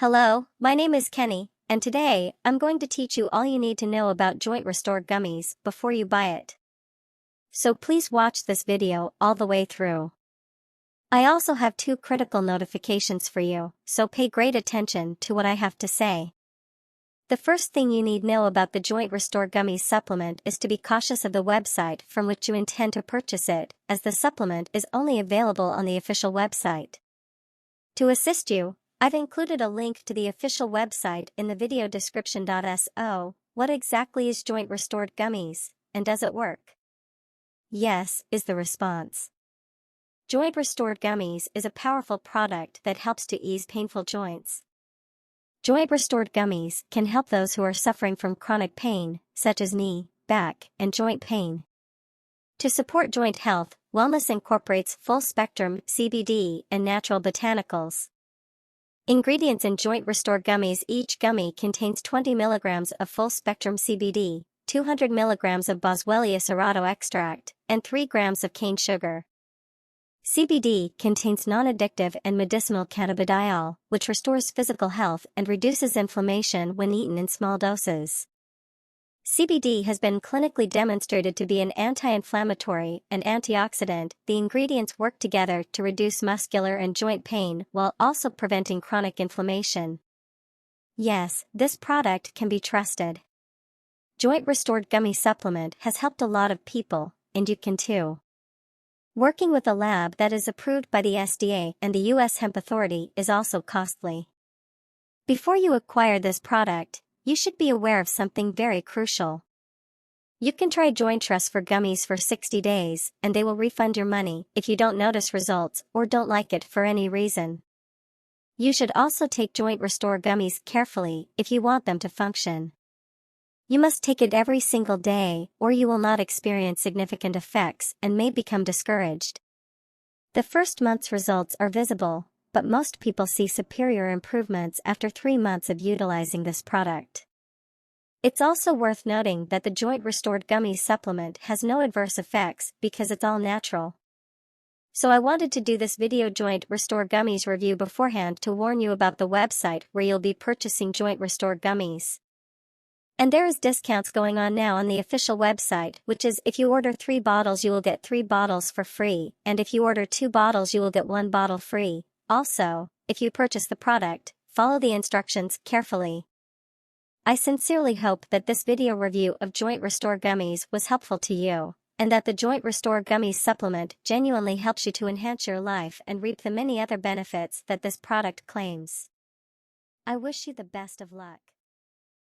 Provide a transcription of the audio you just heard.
Hello, my name is Kenny, and today I'm going to teach you all you need to know about JointRestore Gummies before you buy it. So please watch this video all the way through. I also have two critical notifications for you, so pay great attention to what I have to say. The first thing you need to know about the JointRestore Gummies supplement is to be cautious of the website from which you intend to purchase it, as the supplement is only available on the official website. To assist you, I've included a link to the official website in the video description. So, what exactly is JointRestore Gummies, and does it work? Yes, is the response. JointRestore Gummies is a powerful product that helps to ease painful joints. JointRestore Gummies can help those who are suffering from chronic pain, such as knee, back, and joint pain. To support joint health, wellness incorporates full-spectrum CBD and natural botanicals. Ingredients in JointRestore Gummies: each gummy contains 20 milligrams of full-spectrum CBD, 200 milligrams of Boswellia serrato extract, and 3 grams of cane sugar. CBD contains non-addictive and medicinal cannabidiol, which restores physical health and reduces inflammation when eaten in small doses. CBD has been clinically demonstrated to be an anti-inflammatory and antioxidant. The ingredients work together to reduce muscular and joint pain while also preventing chronic inflammation. Yes, this product can be trusted. JointRestore Gummy Supplement has helped a lot of people, and you can too. Working with a lab that is approved by the FDA and the U.S. Hemp Authority is also costly. Before you acquire this product, you should be aware of something very crucial. You can try JointRestore Gummies for 60 days, and they will refund your money if you don't notice results or don't like it for any reason. You should also take JointRestore Gummies carefully if you want them to function. You must take it every single day, or you will not experience significant effects and may become discouraged. The first month's results are visible, but most people see superior improvements after 3 months of utilizing this product. It's also worth noting that the JointRestore Gummies supplement has no adverse effects because it's all natural. So I wanted to do this video JointRestore Gummies review beforehand to warn you about the website where you'll be purchasing JointRestore Gummies. And there is discounts going on now on the official website, which is if you order 3 bottles you will get 3 bottles for free, and if you order 2 bottles you will get 1 bottle free. Also, if you purchase the product, follow the instructions carefully. I sincerely hope that this video review of JointRestore Gummies was helpful to you, and that the JointRestore Gummies supplement genuinely helps you to enhance your life and reap the many other benefits that this product claims. I wish you the best of luck.